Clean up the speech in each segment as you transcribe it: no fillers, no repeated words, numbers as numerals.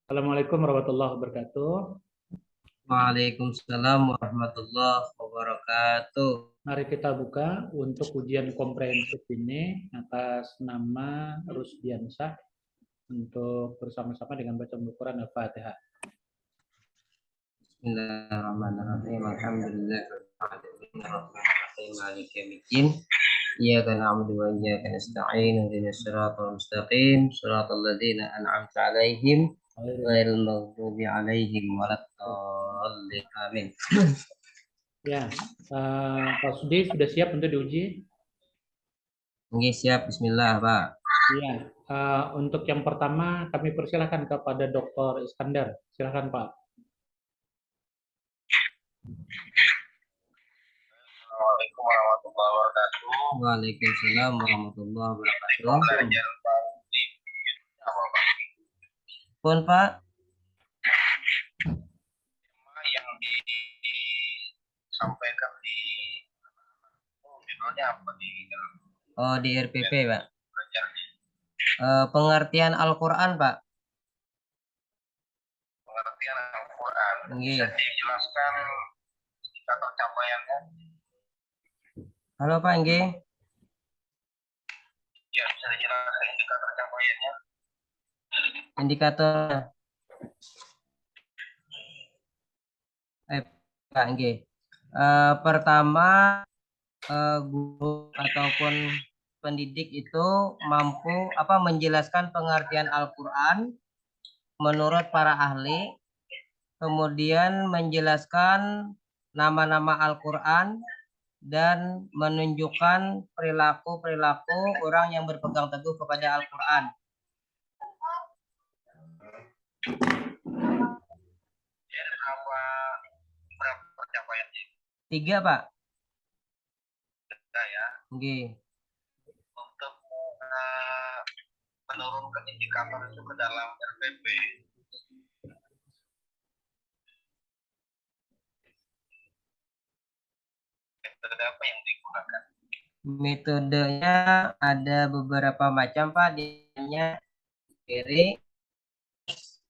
Assalamualaikum warahmatullahi wabarakatuh. Waalaikumsalam warahmatullahi wabarakatuh. Mari kita buka untuk ujian komprehensif ini atas nama Rusdiansyah untuk bersama-sama dengan baca Al-Quran Al-Fatihah. Bismillahirrahmanirrahim. Alhamdulillahirabbil alamin. Maliki yaumiddin. Iyyaka na'budu wa iyyaka nasta'in. Ihdinas siratal mustaqim. Siratal ladzina an'amta 'alaihim ghairil maghdubi 'alaihim waladdallin. Amin. Ya, Pak Sudi sudah siap untuk diuji? Nggih, siap. Bismillah, Pak. Ya, untuk yang pertama kami persilahkan kepada Dr. Iskandar. Silakan Pak. Assalamualaikum warahmatullahi wabarakatuh. Waalaikumsalam warahmatullahi wabarakatuh. Pun, Pak. Yang disampaikan di judulnya apa di Oh, di RPP, Pak. pelajarannya? Pengertian Al-Quran, Pak. Pengertian Al-Quran. Nggih. Bisa dijelaskan indikator capaiannya? Halo, Pak, nggih. Ya, bisa dijelaskan indikator capaiannya? Indikator Pak nggih. Pertama, guru ataupun pendidik itu mampu menjelaskan pengertian Al-Qur'an menurut para ahli, kemudian menjelaskan nama-nama Al-Qur'an dan menunjukkan perilaku-perilaku orang yang berpegang teguh kepada Al-Qur'an. Berapa capaiannya? 3, Pak. Nah, ya. Nggih. Untuk menurunkan indikator itu ke dalam RPP, metode apa yang digunakan? Metodenya ada beberapa macam, Pak. Dianya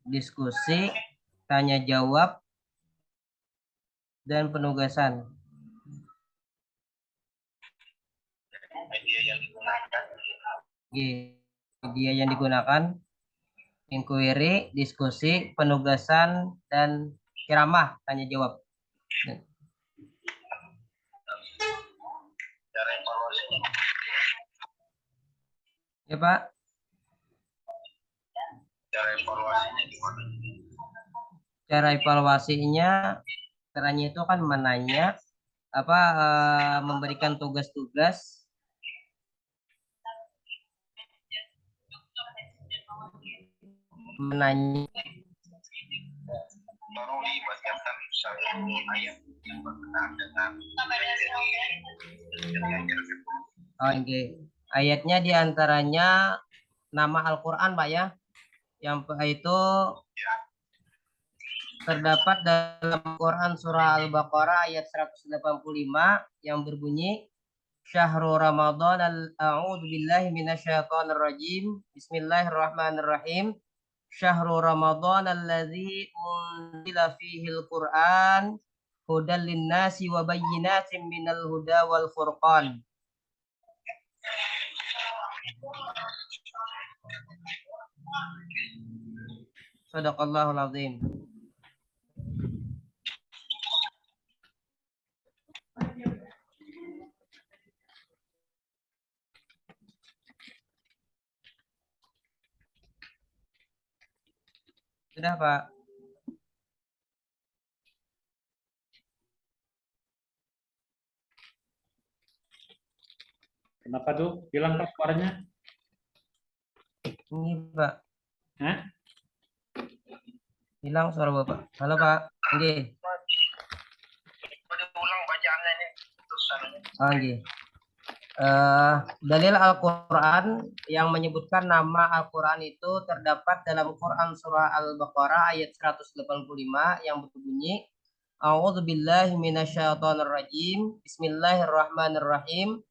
diskusi, tanya jawab, dan penugasan. Media yang digunakan? Media yang digunakan inquiry, diskusi, penugasan, dan ceramah, tanya jawab. Cara evaluasinya? Ya, Pak. Cara evaluasinya gimana? Cara evaluasinya, caranya itu kan menanya, memberikan tugas-tugas, menanya. Tolong dibacakan satu ayat yang berkenaan dengan Okay. Ayatnya diantaranya nama Al-Quran, Pak ya. Yang itu terdapat dalam Quran surah Al-Baqarah ayat 185 yang berbunyi Syahrul Ramadan a'udzu billahi minasyaitonir rajim. Bismillahirrahmanirrahim. Syahrul Ramadan alladzi unzila fihil Qur'an hudan linnasi wa bayyinatin minal huda wal furqan. Shadaqallahul azim. Sudah, Pak. Kenapa tuh? Hilang Pak suaranya? Ini, Pak. Hah? Hilang suara Bapak. Halo, Pak. Nggih. Ulang bacaannya ini tulisannya. Nggih. Dalil Al-Quran yang menyebutkan nama Al-Quran itu terdapat dalam Quran surah Al-Baqarah ayat 185 yang berbunyi A'udzubillahi minasyaitonirrajim. Bismillahirrahmanirrahim.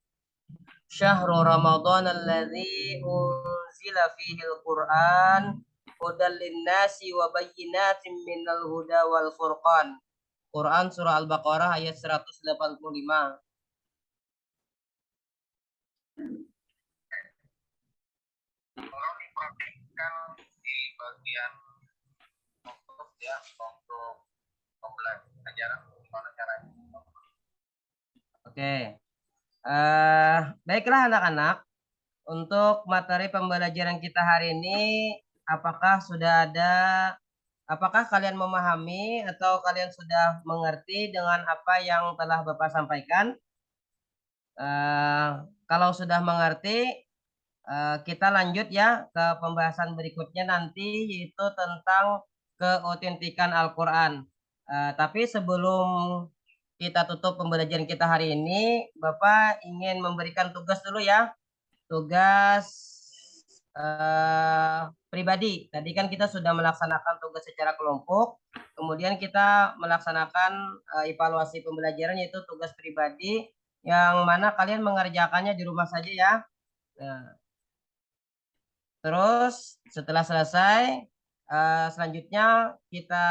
Syahrul Ramadan alladzi unzila fihil Qur'an hudal linnasi wa bayyinatin minal huda wal furqan. Quran surah Al-Baqarah ayat 185. Tolong diperhatikan di bagian untuk ya untuk pembelajaran gimana caranya. Oke. Baiklah anak-anak. Untuk materi pembelajaran kita hari ini, apakah kalian memahami atau kalian sudah mengerti dengan apa yang telah Bapak sampaikan? Kalau sudah mengerti, kita lanjut ya ke pembahasan berikutnya nanti, yaitu tentang keotentikan Al-Quran. Tapi sebelum kita tutup pembelajaran kita hari ini, Bapak ingin memberikan tugas dulu ya. Tugas pribadi. Tadi kan kita sudah melaksanakan tugas secara kelompok, kemudian kita melaksanakan evaluasi pembelajaran, yaitu tugas pribadi yang mana kalian mengerjakannya di rumah saja ya. Nah, terus setelah selesai, selanjutnya kita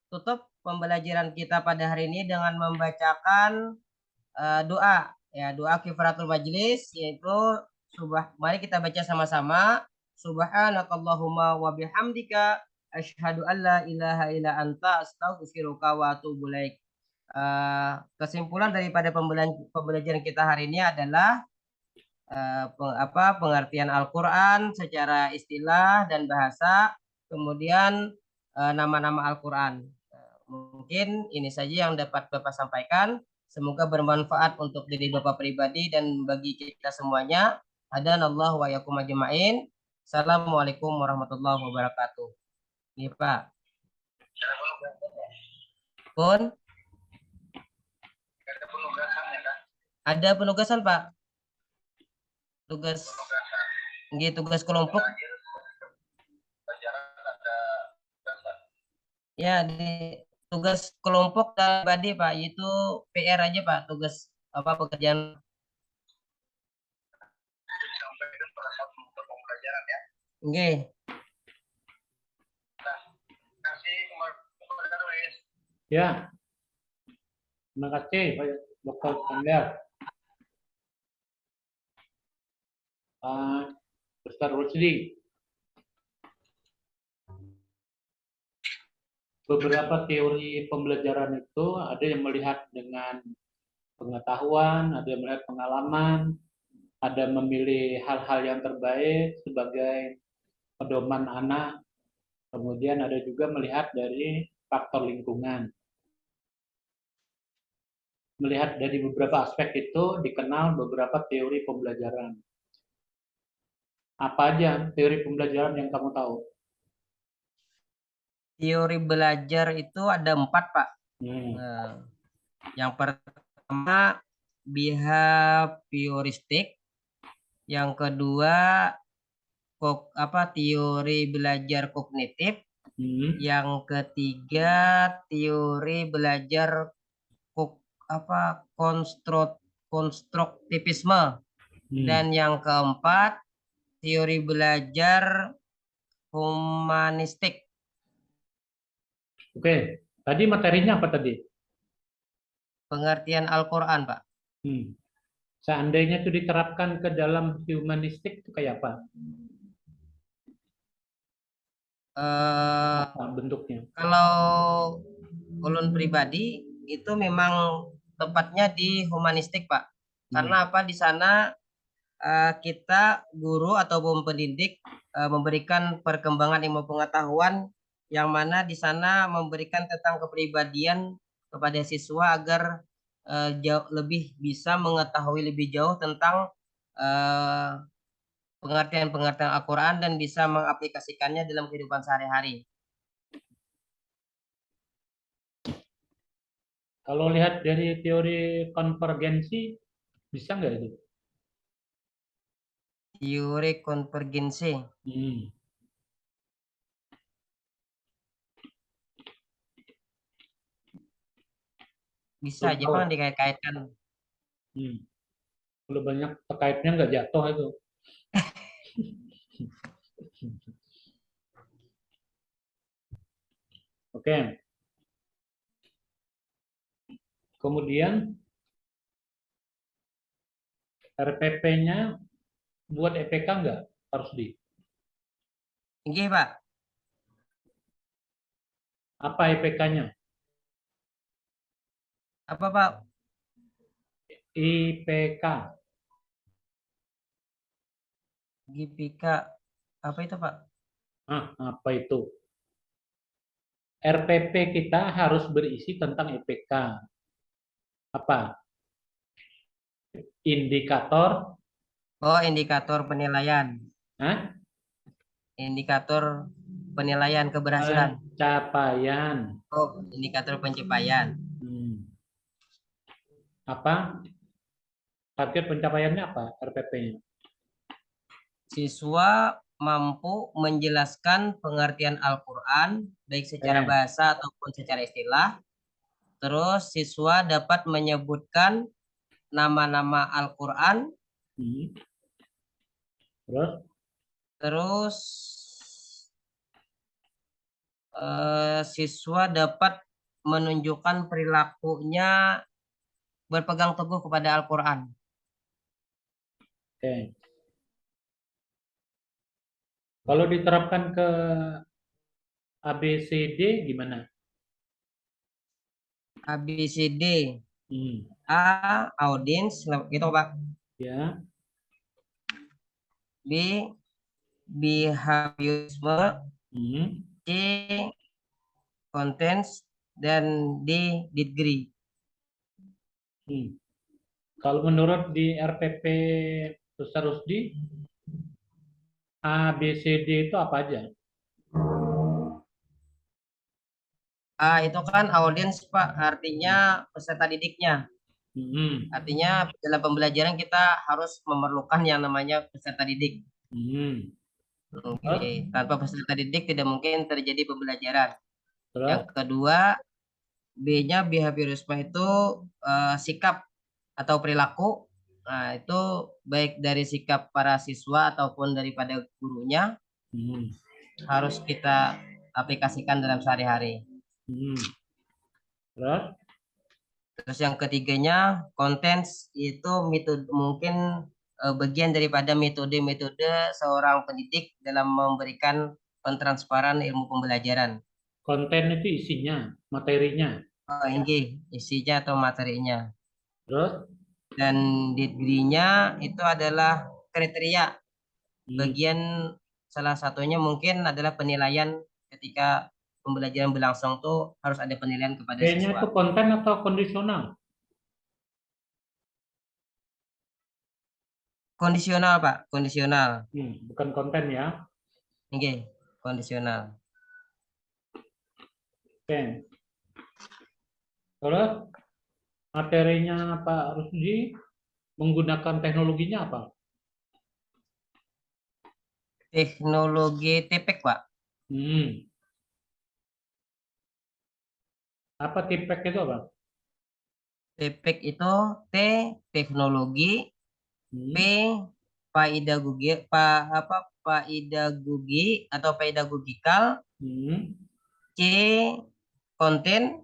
tutup pembelajaran kita pada hari ini dengan membacakan doa, ya, doa kifaratul majlis, yaitu mari kita baca sama-sama. Subhanakallahumma wa bihamdika asyhadu an la ilaha illa anta astaghfiruka wa atubu ilaik. Kesimpulan daripada pembelajaran kita hari ini adalah pengertian Al-Quran secara istilah dan bahasa, kemudian nama-nama Al-Quran. Mungkin ini saja yang dapat Bapak sampaikan. Semoga bermanfaat untuk diri Bapak pribadi dan bagi kita semuanya. Hadanallahu wa yakum ajma'in. Assalamualaikum warahmatullahi wabarakatuh. Ini Pak. Pun? Ada penugasannya kan? Ada penugasan Pak. Tugas kelompok. Pelajaran ada penugasan. Ya, di tugas kelompok dan pribadi Pak, itu PR aja Pak, tugas pekerjaan. Sampaikan pada saat untuk pembelajaran ya. Oke. Nah, kasih kepada Luis. Ya. Terima kasih Pak Dr. Iskandar. Pak Ustaz Rusdi. Beberapa teori pembelajaran itu ada yang melihat dengan pengetahuan, ada yang melihat pengalaman, ada memilih hal-hal yang terbaik sebagai pedoman anak, kemudian ada juga melihat dari faktor lingkungan. Melihat dari beberapa aspek itu dikenal beberapa teori pembelajaran. Apa aja teori pembelajaran yang kamu tahu? Teori belajar itu ada 4 Pak. Yang pertama behavioristik, yang kedua teori belajar kognitif, yang ketiga teori belajar konstruktivisme, dan yang keempat teori belajar humanistik. Oke, tadi materinya apa tadi? Pengertian Al-Quran, Pak. Seandainya itu diterapkan ke dalam humanistik itu kayak apa? Apa bentuknya? Kalau ulun pribadi itu memang tepatnya di humanistik, Pak. Karena apa, di sana kita guru ataupun pendidik memberikan perkembangan ilmu pengetahuan yang mana di sana memberikan tentang kepribadian kepada siswa agar lebih bisa mengetahui lebih jauh tentang pengertian-pengertian Al-Quran dan bisa mengaplikasikannya dalam kehidupan sehari-hari. Kalau lihat dari teori konvergensi, bisa nggak itu? Teori konvergensi. Bisa aja Pak dikait-kaitkan. Kalau banyak terkaitnya nggak jatuh itu. Oke. Kemudian RPP-nya buat EPK enggak? Harus di. Nggih, Pak. Apa EPK-nya? Apa, Pak? IPK. GPK. Apa itu, Pak? Apa itu? RPP kita harus berisi tentang IPK. Apa? Indikator. Oh, indikator penilaian. Hah? Indikator penilaian keberhasilan. Pencapaian. Oh, indikator pencapaian. Apa? Target pencapaiannya apa? RPP-nya. Siswa mampu menjelaskan pengertian Al-Quran, baik secara bahasa ataupun secara istilah. Terus siswa dapat menyebutkan nama-nama Al-Quran. Terus? Siswa dapat menunjukkan perilakunya berpegang teguh kepada Al-Quran. Oke. Kalau diterapkan ke ABCD gimana? ABCD. A. Audience. Gitu, Pak. Ya. B. Behaviorisme. C. Contents. Dan D. Degree. Kalau menurut di RPP Ustaz Rusdi, ABCD itu apa aja? Itu kan audience, Pak, artinya peserta didiknya. Artinya dalam pembelajaran kita harus memerlukan yang namanya peserta didik. Oke. Tanpa peserta didik tidak mungkin terjadi pembelajaran. Yang kedua, B-nya behaviorisme itu sikap atau perilaku. Nah, itu baik dari sikap para siswa ataupun daripada gurunya harus kita aplikasikan dalam sehari-hari. Terus yang ketiganya, contents itu metode, mungkin bagian daripada metode-metode seorang pendidik dalam memberikan pentransparan ilmu pembelajaran. Konten itu isinya, materinya. Ini isinya atau materinya. Terus? Dan degree-nya itu adalah kriteria. Bagian salah satunya mungkin adalah penilaian ketika pembelajaran berlangsung tuh harus ada penilaian kepada B-nya siswa. itu konten atau kondisional? Kondisional, Pak, kondisional. Bukan konten ya. Oke, kondisional. Oke. Terus materinya Pak Rusdi menggunakan teknologinya apa? Teknologi TPEK, Pak. Apa TPEK itu apa? TPEK itu T teknologi, P pedagogi, pedagogi atau pedagogikal, C konten,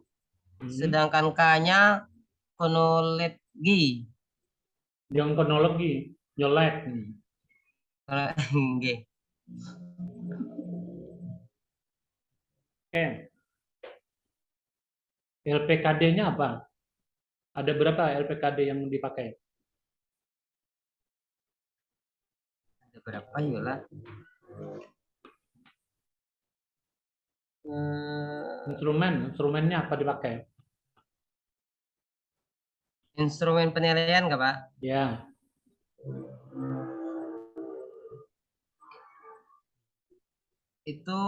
sedangkan K-nya kronologi. Yang kronologi, jelek. Oke. LPKD-nya apa? Ada berapa LPKD yang dipakai? Ada berapa Yola? Instrumennya apa dipakai? Instrumen penilaian nggak, Pak? Ya. Itu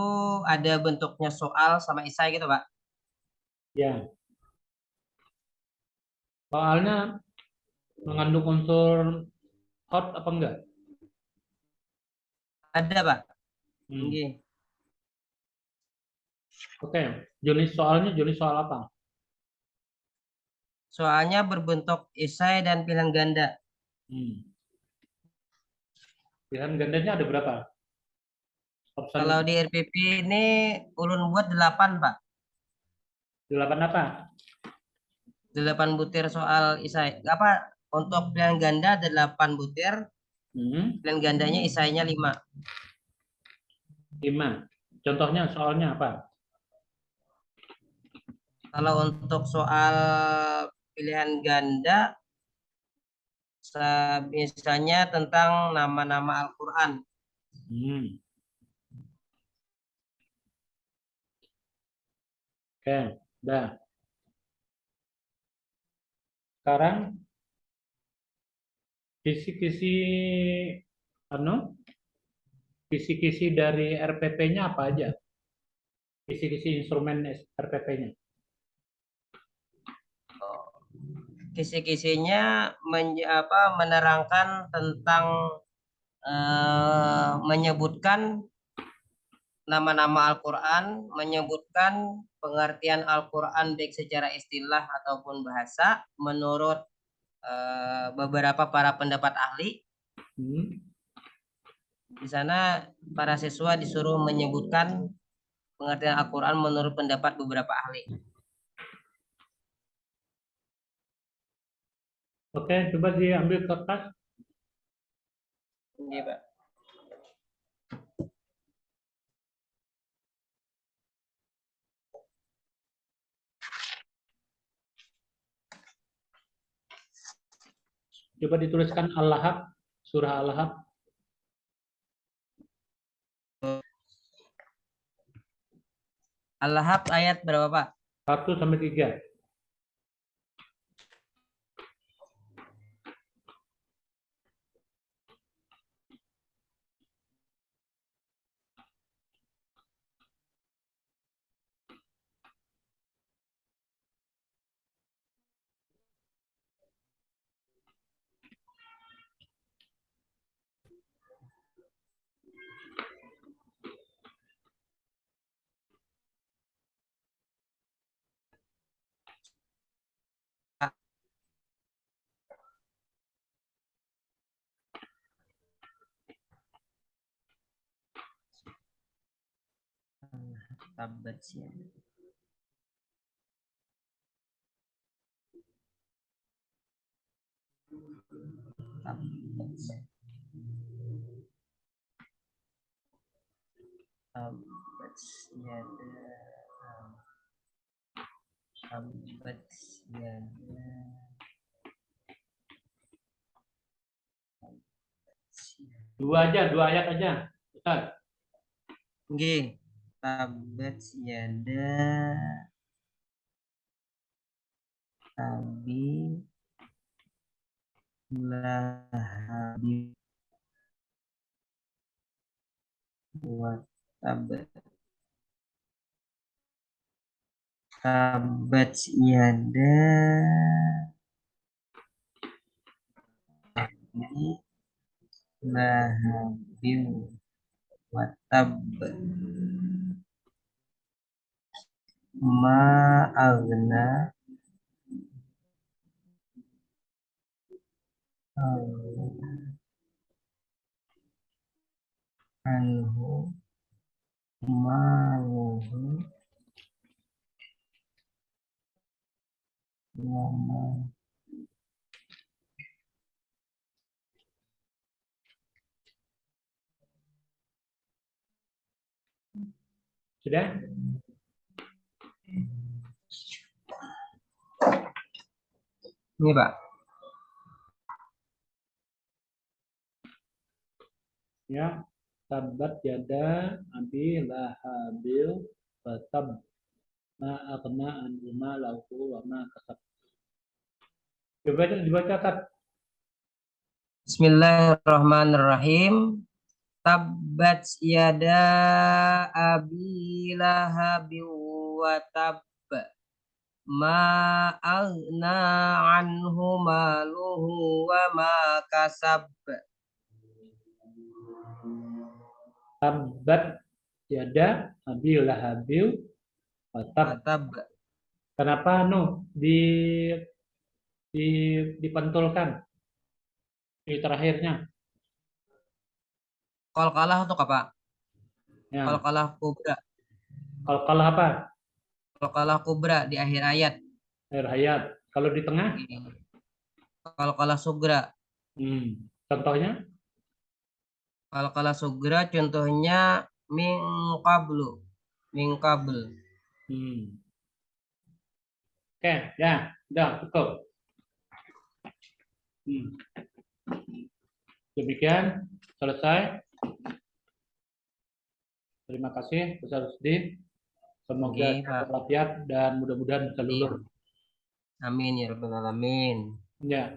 ada bentuknya soal sama esai gitu, Pak? Ya. Soalnya mengandung unsur hot apa enggak? Ada, Pak. Oke, jenis soalnya jenis soal apa? Soalnya berbentuk esai dan pilihan ganda. Pilihan gandanya ada berapa? Kalau di RPP ini ulun buat 8, Pak. 8 apa? 8 butir soal isai. Apa? Untuk pilihan ganda ada 8 butir. Pilihan gandanya isainya 5. 5. Contohnya soalnya apa? Kalau untuk soal pilihan ganda, misalnya tentang nama-nama Al-Quran. Oke, udah. Sekarang kisi-kisi dari RPP-nya apa aja? Kisi-kisi instrumen RPP-nya. Kisi-kisinya menerangkan tentang menyebutkan nama-nama Al-Quran, menyebutkan pengertian Al-Quran baik secara istilah ataupun bahasa menurut beberapa para pendapat ahli. Di sana para siswa disuruh menyebutkan pengertian Al-Quran menurut pendapat beberapa ahli. Oke, coba diambil kertas. Iya, Pak. Coba dituliskan Al-Lahab, surah Al-Lahab. Al-Lahab ayat berapa, Pak? 1 sampai 3. Tabat sih. Dua ayat aja. Ustaz. Nggih. Tabat yada abi lahabi wa tab. Tabat yada abi lahabi wa tab. Ma aghna anhu maluhu wa Sudah? Ini, Pak. Ya, tabat yada abi lahabil fatab ma aghna anhu malahu wa ma kasab. Coba dibaca, Tat. Bismillahirrahmanirrahim. Tabbat yada abi lahabi wa tab. Ma aghna anhu maluhu wa ma kasab. Tabat yada abi lahabil fatab. Kenapa dipantulkan di terakhirnya? Qalqalah untuk apa? Ya. Qalqalah kubra. Qalqalah apa? Qalqalah kubra di akhir ayat. Akhir hayat. Kalau di tengah? Qalqalah sugra. Contohnya? Qalqalah sugra contohnya min qablu. Min qabl. Oke, ya, udah cukup. Demikian, selesai. Terima kasih, Ustaz Rusdi. Semoga Oke, Pak. berlatihan dan mudah-mudahan bisa lulus. Amin ya rabbal alamin. Ya.